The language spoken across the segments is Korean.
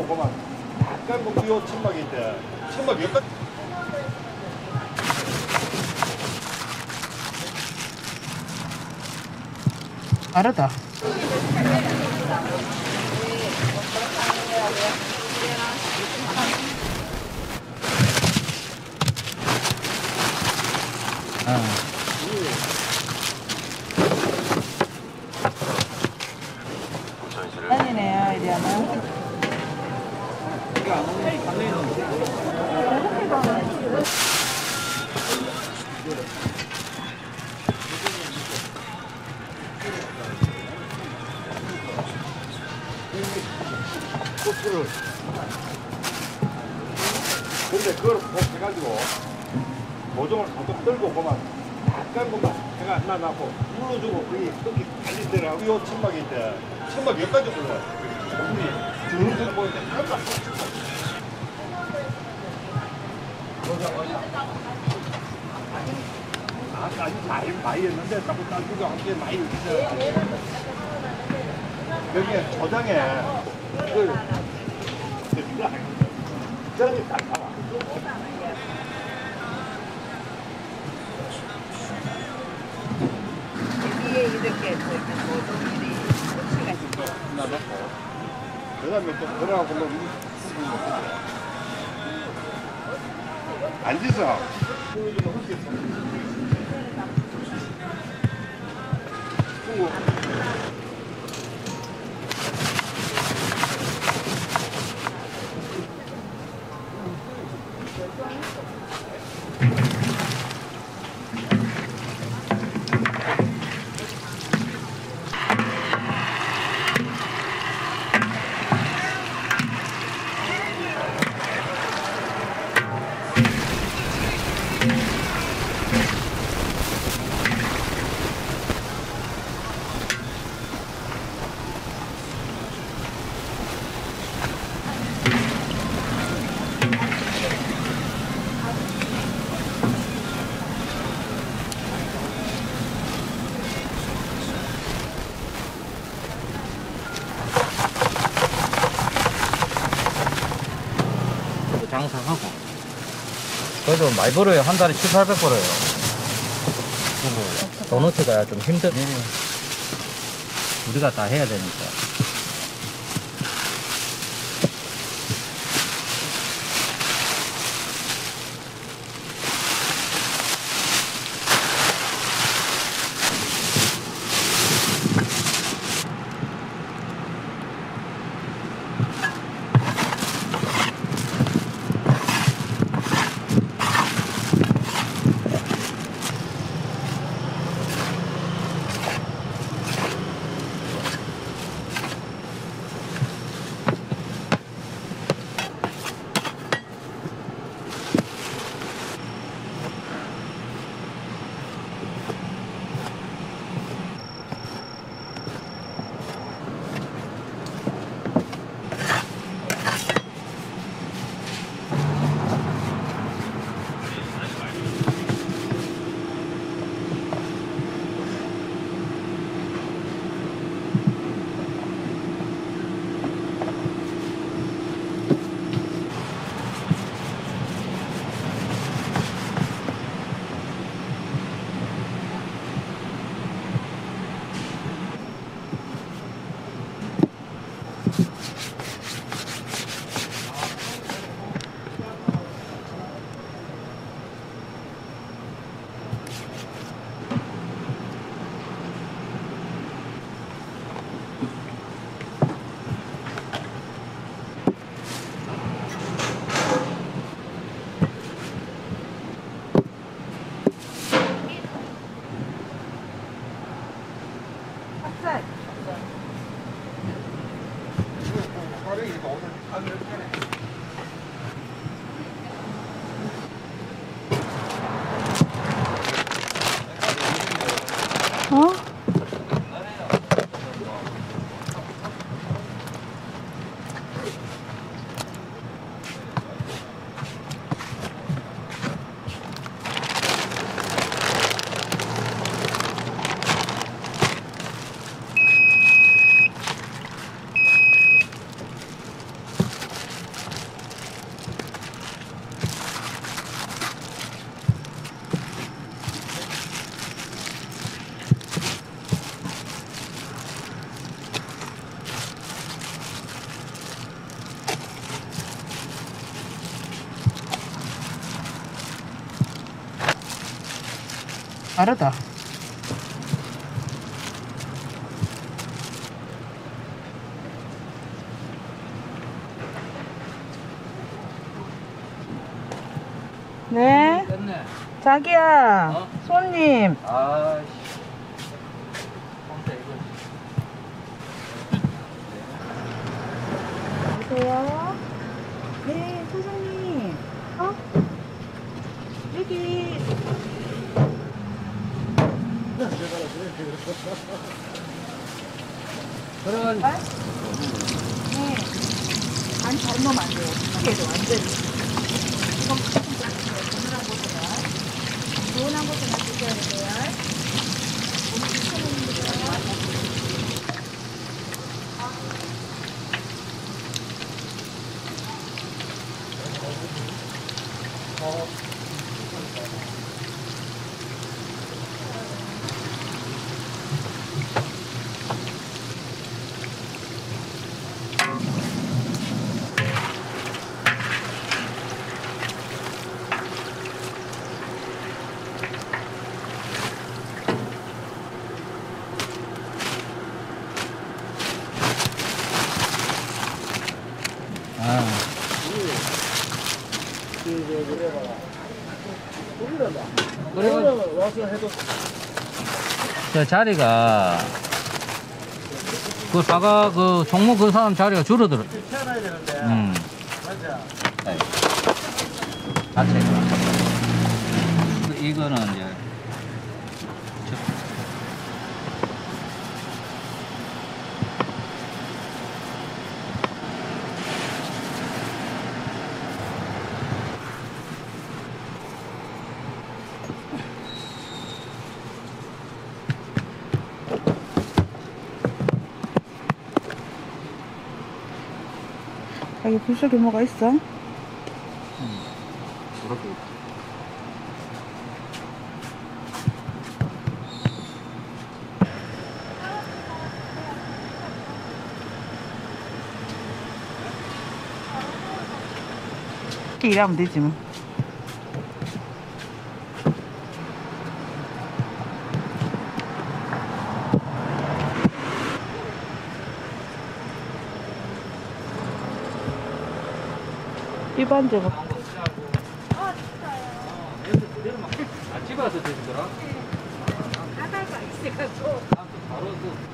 보면 약간 요 천막이 있대. 천막 여기까지. 빠르다. 아니네요, 이리야는. 코스를. 근데 그걸 해가지고 보정을 가끔 들고 보면 약간 보면 해가 안 나고 눌러주고 거기 끝이 달리더라고. 요 천막이 있대. 천막 여기까지 올라와. 물이 쭉 보이는데 하나도 안 보여. 아직 많이 했는데 자꾸 딸기가 함께 많이 있어요. 여기에 저장에 저기 딱 나와. 여기에 이렇게 모종들이 꽃이가 있고 나 넣고 그 다음에 좀 들어가고 뭐 앉아서 장사하고. 그래도 많이 벌어요. 한 달에 7, 800 벌어요. 도너트가 좀 힘들. 우리가 다 해야 되니까. 어? 다르다. 네, 됐네. 자기야, 어? 손님. 아이씨. 혼자 이거. 여보세요? 네, 사장님. 어? 여기. 그러면 네. 안 잘 넣으면 안 돼요. 크게도 완전히. 이건 조금 작으세요. 고문한 곳에는. 고문한 곳에는 드셔야 돼요. 오늘 2,000원입니다. 아. 그래가 와서 해도 저 자리가 그 사과 그 종목 그 사람 자리가 줄어들어. 태어나야 되는데. 맞아. 네. 자체가. 이거는 이제 여기 불속에 뭐가 있어? 그렇게. 이렇게 일하면 되지 뭐. 일반적으로. 아, 집어서 드시더라? 바다가 있어가지고. 바로 그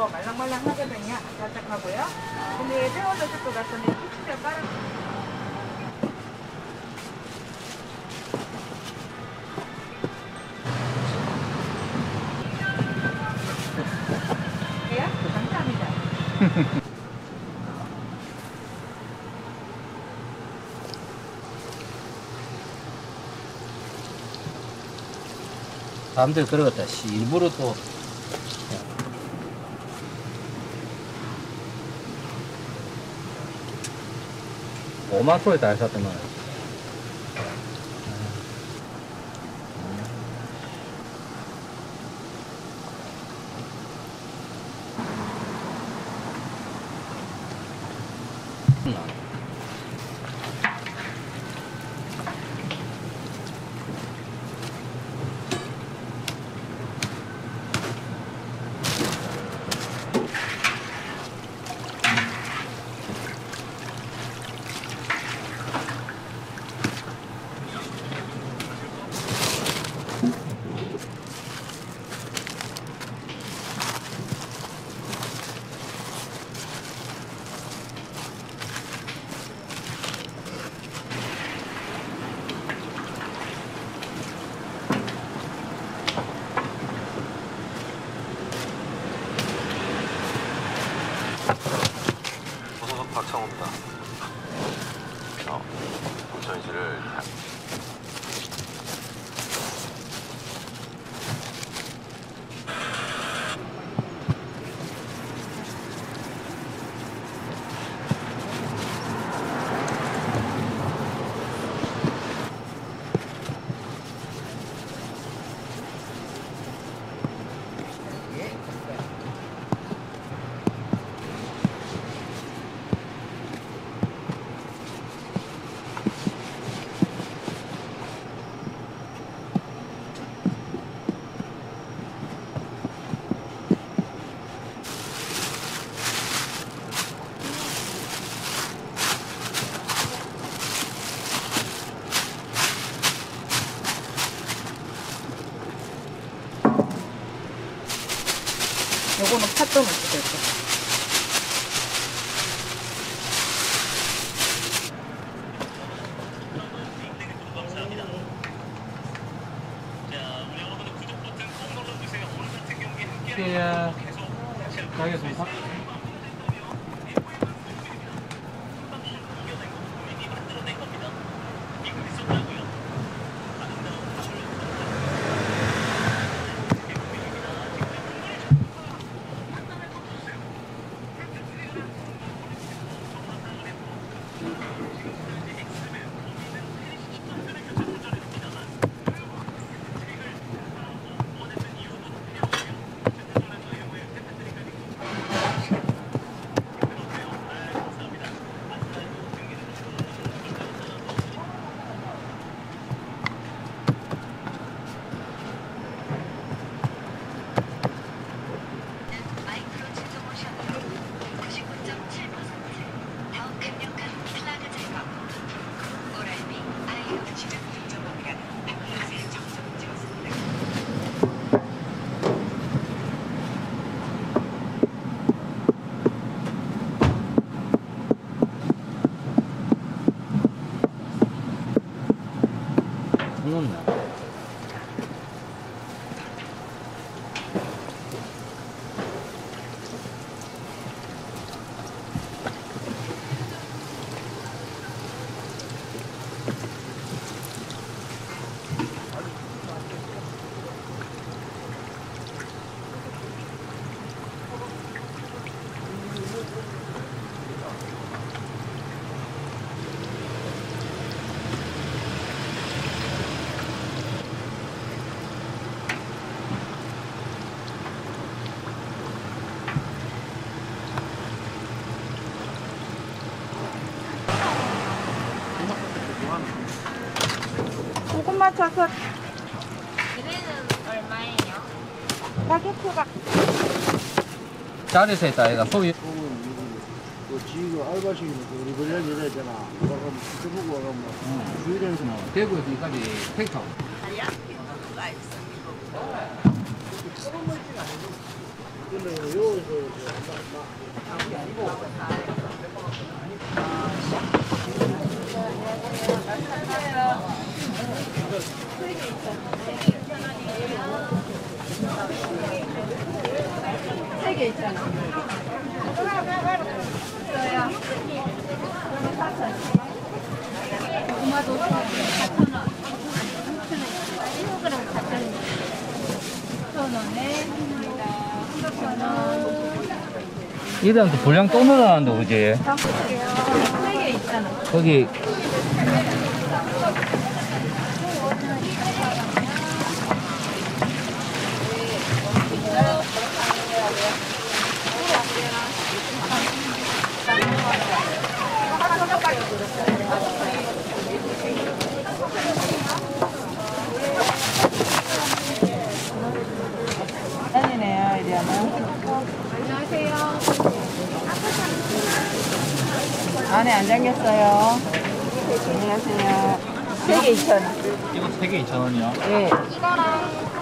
더 말랑말랑하거든요. 바짝하고요. 근데 데워졌을 것 같으면 키친을 깔아. 예? 감사합니다. 사람들 그러겠다. 일부러 또 오만 소리 다 했었더만. 조소석 박창호입니다. 전시를 요거는 팥도 넣고 될거. 야, 가겠습니다. 넣나? 고구마 쳐서 얘네는 얼마예요? 가격표가 자리에서 있다 얘가 소위 그 지금 알바시기는 그 우리 벌려 여자 있잖아. 와가면 시켜보고 와가면 주일에서 나와. 대구에서 여기까지 택터. 세 개 있잖아. 고구마도 4,000원. 1kg 4,000원. 6,000원에 3,000원. 이들한테 분량 또 늘어난다, 그지? 세개 있잖아. 거기 아니네요, 이리야는. 안녕하세요. 안에 안 잠겼어요. 안녕하세요. 3개 2,000원. 이거 3개 2,000원이요? 예. 이거랑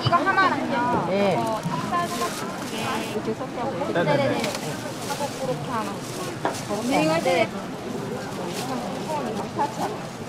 이거 하나랑요. 예. 이거 찹쌀 소금 게 이렇게 섞여서. 네네네. 하고 그렇게 하나. 네, 이거 할 때. 4,000원.